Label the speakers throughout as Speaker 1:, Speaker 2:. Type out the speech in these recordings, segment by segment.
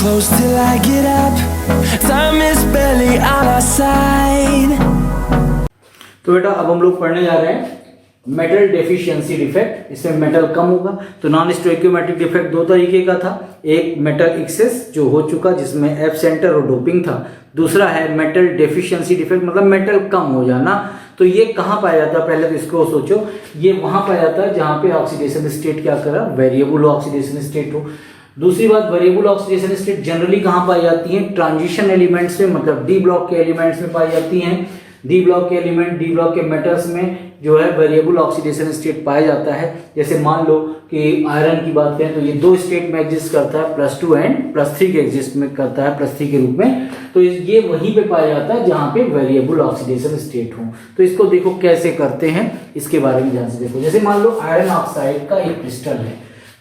Speaker 1: close till I get up. Time is barely on our side.
Speaker 2: तो बेटा अब हम लोग पढ़ने जा रहे हैं मेटल डेफिशिएंसी डिफेक्ट। इसमें मेटल कम होगा। तो नॉन स्टोइकियोमेट्रिक डिफेक्ट दो तरीके का था, एक मेटल एक्सेस जो हो चुका जिसमें एफ सेंटर और डोपिंग था, दूसरा है मेटल डेफिशिएंसी डिफेक्ट मतलब मेटल कम हो जाना। तो ये कहाँ पाया जाता है, पहले तो इसको सोचो, ये वहां पाया जाता है जहां पे ऑक्सीडेशन स्टेट क्या करा, वेरिएबल ऑक्सीडेशन स्टेट हो। दूसरी बात, वेरिएबल ऑक्सीडेशन स्टेट जनरली कहाँ पाई जाती है, ट्रांजिशन एलिमेंट्स में, मतलब डी ब्लॉक के एलिमेंट्स में पाई जाती हैं। डी ब्लॉक के एलिमेंट, डी ब्लॉक के मेटल्स में जो है वेरिएबल ऑक्सीडेशन स्टेट पाया जाता है। जैसे मान लो कि आयरन की बात करें तो ये दो स्टेट में एग्जिस्ट करता है, +2 एंड +3 के एग्जिस्ट में करता है, +3 के रूप में। तो ये वहीं पे पाया जाता है जहां पे वेरिएबल ऑक्सीडेशन स्टेट हो। तो इसको देखो कैसे करते हैं, इसके बारे में ध्यान से देखो। जैसे मान लो आयरन ऑक्साइड का एक क्रिस्टल है,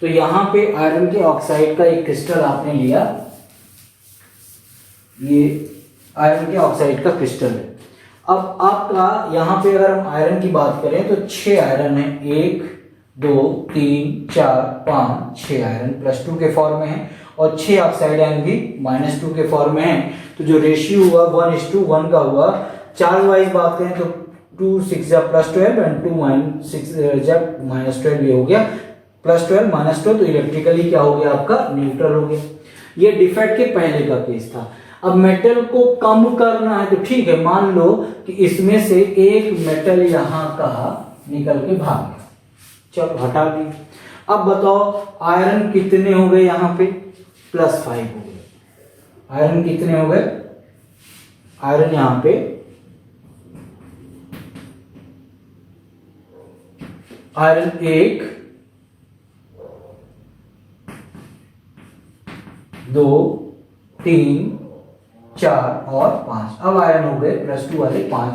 Speaker 2: तो यहाँ पे आयरन के ऑक्साइड का एक क्रिस्टल आपने लिया, ये आयरन के ऑक्साइड का क्रिस्टल है। अब आपका यहाँ पे अगर हम आयरन की बात करें तो 6 आयरन है, 1 2 3 4 5 6 आयरन +2 के फॉर्म में है और 6 ऑक्साइड आयन भी -2 के फॉर्म में है। तो जो रेशियो हुआ 1:1 का हुआ। चार्ज वाइज बात करें तो 2 6 +12 एंड 2 6 -12 ये हो गया, +12 -12 तो इलेक्ट्रिकली क्या हो गया आपका, न्यूट्रल हो गया। ये डिफेक्ट के पहले का केस था। अब मेटल को कम करना है तो ठीक है, मान लो कि इसमें से एक मेटल यहां का निकल के भाग गया, चलो हटा दी। अब बताओ आयरन कितने हो गए, यहां पे +5 हो गए। आयरन कितने हो गए, आयरन यहां पे आयरन 1 2 3 4 और 5। अब आयरन हो गए +2 वाले 5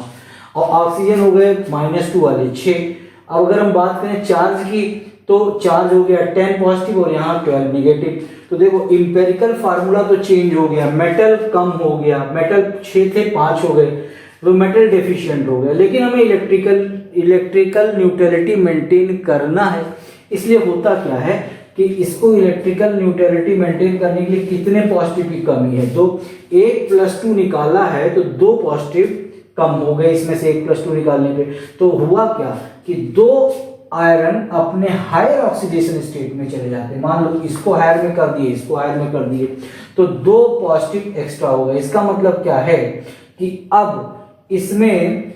Speaker 2: और ऑक्सीजन हो गए -2 वाले 6। अब अगर हम बात करें चार्ज की तो चार्ज हो गया 10 पॉजिटिव और यहाँ 12 नेगेटिव। तो देखो इंपेरिकल फार्मूला तो चेंज हो गया, मेटल कम हो गया, मेटल 6 थे 5 हो गए, तो मेटल डेफिशिएंट हो गया। लेकिन हमें इलेक्ट्रिकल न्यूट्रलिटी मेंटेन करना है, इसलिए होता क्या है कि इसको इलेक्ट्रिकल न्यूट्रलिटी मेंटेन करने के लिए कितने पॉजिटिव की कमी है, तो 1 + 2 निकाला है तो 2 पॉजिटिव कम हो गए इसमें से 1 + 2 निकालने पे। तो हुआ क्या कि 2 आयरन अपने हायर ऑक्सीडेशन स्टेट में चले जाते हैं। मान लो इसको हायर में कर दिए, इसको हायर में कर दिए, तो 2 पॉजिटिव एक्स्ट्रा हो गए। इसका मतलब क्या है कि अब इसमें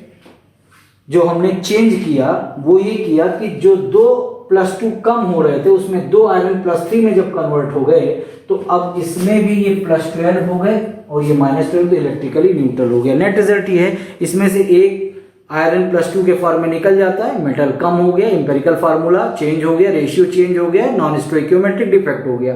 Speaker 2: जो हमने चेंज किया वो ये किया कि जो 2 +2 कम हो रहे थे उसमें 2 आयरन +3 में जब कन्वर्ट हो गए तो अब इसमें भी ये +12 हो गए और ये -12, तो इलेक्ट्रिकली न्यूट्रल हो गया। नेट रिजल्ट ये है, इसमें से एक आयरन +2 के फॉर्म में निकल जाता है, मेटल कम हो गया, इंपेरिकल फार्मूला चेंज हो गया, रेशियो चेंज हो गया, नॉन स्टोइकियोमेट्रिक डिफेक्ट हो गया।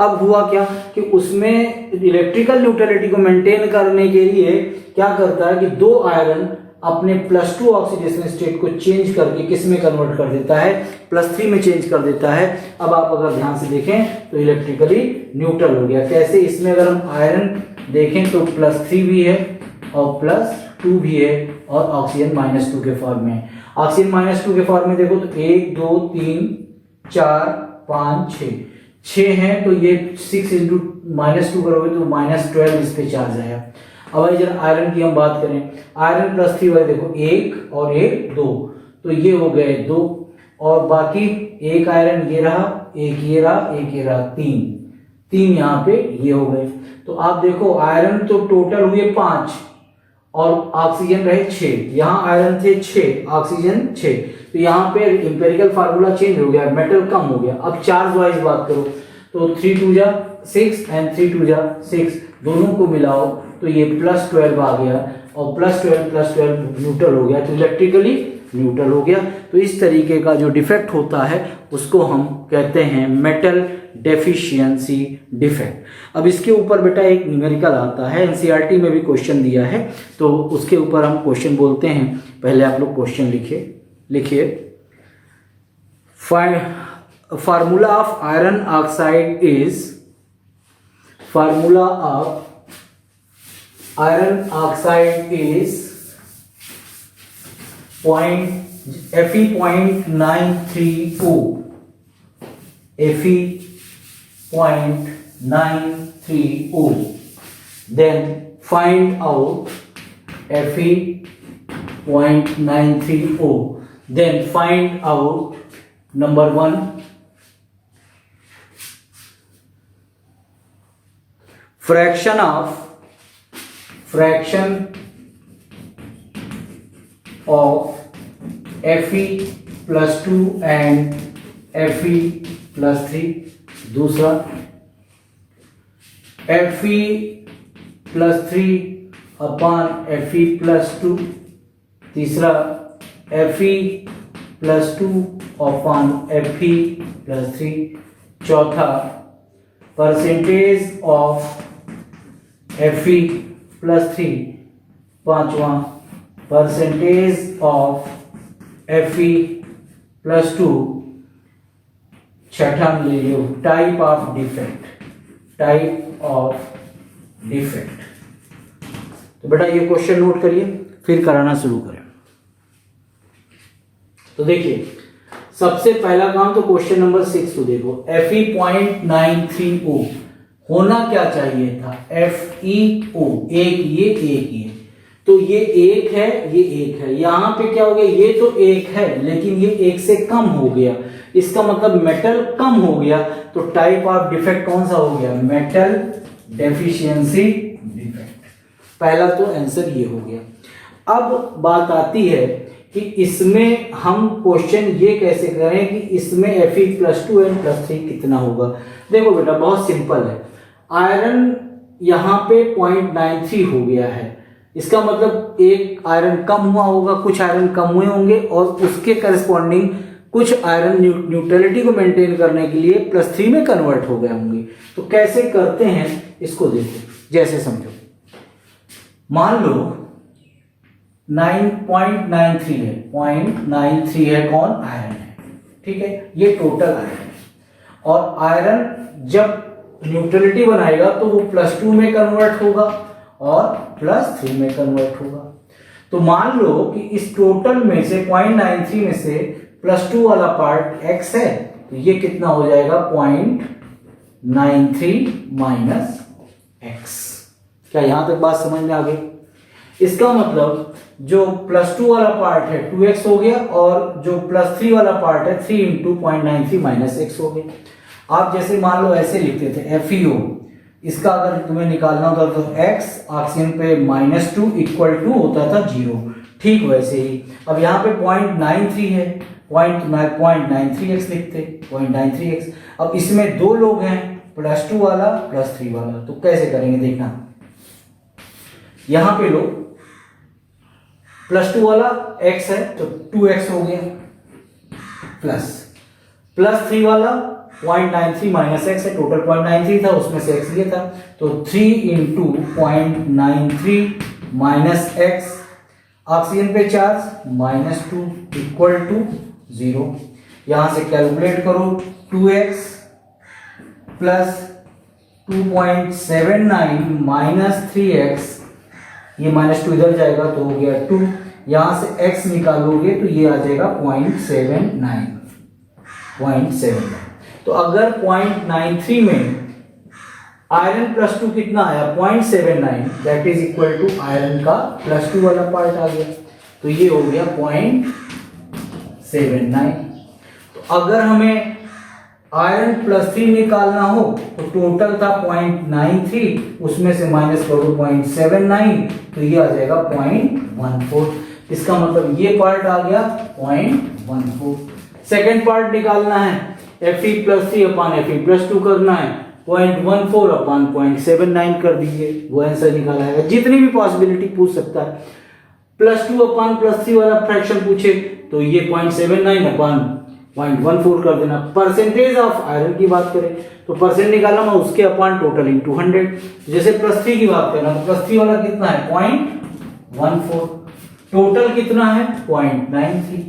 Speaker 2: अब हुआ क्या कि उसमें इलेक्ट्रिकल न्यूट्रलिटी को मेंटेन करने के लिए क्या करता है कि 2 आयरन अपने +2 ऑक्सीडेशन स्टेट को चेंज करके किस में कन्वर्ट कर देता है, +3 में चेंज कर देता है। अब आप अगर ध्यान से देखें तो इलेक्ट्रिकली न्यूट्रल हो गया। कैसे, इसमें अगर हम आयरन देखें तो +3 भी है और +2 भी है और ऑक्सीजन -2 के फॉर्म में। ऑक्सीजन -2 के फॉर्म में देखो तो 1 2 3 4 5 6 हैं, तो ये 6 × -2 करोगे तो -12 इस पे चार्ज आया। अब जरा आयरन की हम बात करें, आयरन +3 वाले देखो 1 और 1 2, तो ये हो गए 2 और बाकी एक आयरन ये रहा, एक ये रहा, एक ये रहा, 3 यहाँ पे ये हो गए। तो आप देखो आयरन तो टोटल हुए 5 और ऑक्सीजन रहे 6। यहाँ आयरन थे 6, ऑक्सीजन 6, तो यहाँ पे इंपेरिकल फार्मूला चेंज हो गया, मेटल कम हो गया। अब चार्ज वाइज बात करो तो 3 2 6 एंड 3 2 6 दोनों को मिलाओ तो ये +12 आ गया और +12 न्यूट्रल हो गया, तो इलेक्ट्रिकली न्यूट्रल हो गया। तो इस तरीके का जो डिफेक्ट होता है उसको हम कहते हैं मेटल डेफिशिएंसी डिफेक्ट। अब इसके ऊपर बेटा एक न्यूमेरिकल आता है, एनसीईआरटी में भी क्वेश्चन दिया है, तो उसके ऊपर हम क्वेश्चन बोलते हैं। पहले आप लोग क्वेश्चन लिखिए। Formula of iron oxide is, formula of iron oxide is Fe.934, Fe.934 0.93O. Then find out Fe 0.93O. Then find out number 1 fraction of Fe plus 2 and Fe plus 3. दूसरा Fe plus 3 upon Fe plus 2. तीसरा Fe plus 2 upon Fe plus 3. चौथा percentage of Fe plus 3. पांचवा percentage of Fe plus 2. छठा ले लो type of defect. तो बेटा ये question note करिए, फिर कराना शुरू करें। तो देखिए सबसे पहला काम तो क्वेश्चन नंबर 6 को देखो। Fe 0.93O होना क्या चाहिए था? FeO एक ये तो ये एक है, ये एक है, यहां पे क्या हो गया? ये तो एक है लेकिन ये एक से कम हो गया, इसका मतलब मेटल कम हो गया। तो टाइप ऑफ डिफेक्ट कौन सा हो गया? Metal deficiency defect. पहला तो आंसर ये हो गया। अब बात आती है कि इसमें हम क्वेश्चन ये कैसे करें कि इसमें Fe plus 2 and plus 3 कितना होगा। देखो बेटा बहुत सिंपल है। आयरन यहाँ पे 0.93 हो गया है, इसका मतलब एक आयरन कम हुआ होगा, कुछ आयरन कम हुए होंगे और उसके करस्पॉन्डिंग कुछ आयरन न्यूट्रलिटी को मेंटेन करने के लिए +3 में कन्वर्ट हो गए होंगे। तो कैसे करते हैं इसको देखो, जैसे समझो मान लो 9.93 है, 0.93 है कौन? आयरन है, ठीक है, ये टोटल आयरन है। और आयरन जब न्यूट्रलिटी बनाएगा तो वो +2 में कन्वर्ट होगा और +3 में कन्वर्ट होगा। तो मान लो कि इस टोटल में से 0.93 में से +2 वाला पार्ट x है, तो ये कितना हो जाएगा? 0.93 माइनस x। क्या यहां तक बात समझ में आ गई? इसका मतलब जो +2 वाला पार्ट है 2x हो गया और जो +3 वाला पार्ट है 3 × 0.93 माइनस x हो गया। आप जैसे मान लो ऐसे लिखते थे FeO, इसका अगर तुम्हें निकालना होता तो x ऑक्सीजन पे -2 = होता था 0, ठीक वैसे ही अब यहाँ पे 0.93 है, 0.93x लिखते, 0.93x। अब इसमें दो लोग हैं, +2 वाला +3 वाला, तो कैसे करेंगे देखना। यहाँ पे लो +2 वाला x है तो 2x हो गया, +3 वाला 0.93 माइनस x है, टोटल 0.93 था उसमें से x लिया था, तो 3 × 0.93 माइनस x, ऑक्सीजन पे चार्ज -2 = 0। यहां से कैलकुलेट करो 2x प्लस 2.79 माइनस 3x, ये -2 इधर जाएगा तो हो गया 2, यहां से x निकालोगे तो ये आ जाएगा 0.79। तो अगर 0.93 में आयरन +2 कितना आया? 0.79, that is equal to iron का +2 वाला पार्ट आ गया, तो ये हो गया 0.79। तो अगर हमें आयरन +3 निकालना हो तो टोटल था 0.93, उसमें से माइनस करो 0.79, तो ये आ जाएगा 0.14। इसका मतलब ये पार्ट आ गया 0.14। सेकेंड पार्ट निकालना है, Fe +3 upon Fe +2 करना है, 0.14 upon 0.79 कर दीजिए, वो आंसर निकाला है। जितनी भी पॉसिबिलिटी पूछ सकता है, +2 upon +3 वाला फ्रैक्शन पूछे तो ये 0.79 upon 0.14 कर देना। परसेंटेज ऑफ आयरन की बात करें तो परसेंट निकालना मैं उसके अपॉन टोटल × 100। जैसे +3 की बात करना तो +3 वाला कितना है? 0.14, टोटल कितना है? 0.93,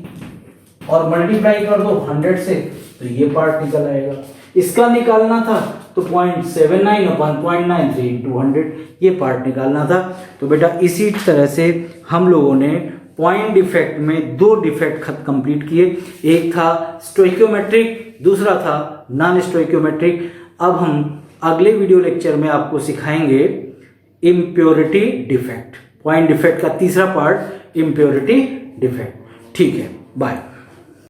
Speaker 2: और मल्टीप्लाई कर दो 100 से तो ये पार्ट निकल आएगा। इसका निकालना था तो 0.79 upon 0.93 × 100, ये पार्ट निकालना था। तो बेटा इसी तरह से हम लोगों ने पॉइंट डिफेक्ट में 2 डिफेक्ट कंप्लीट किए, एक था स्टोइकियोमेट्रिक, दूसरा था नॉन स्टोइकियोमेट्रिक। अब हम अगले वीडियो लेक्चर में आपको सिखाएंगे इम्प्योरिटी डिफेक्ट, पॉइंट डिफेक्ट का तीसरा पार्ट इम्प्योरिटी डिफेक्ट। ठीक है, बाय।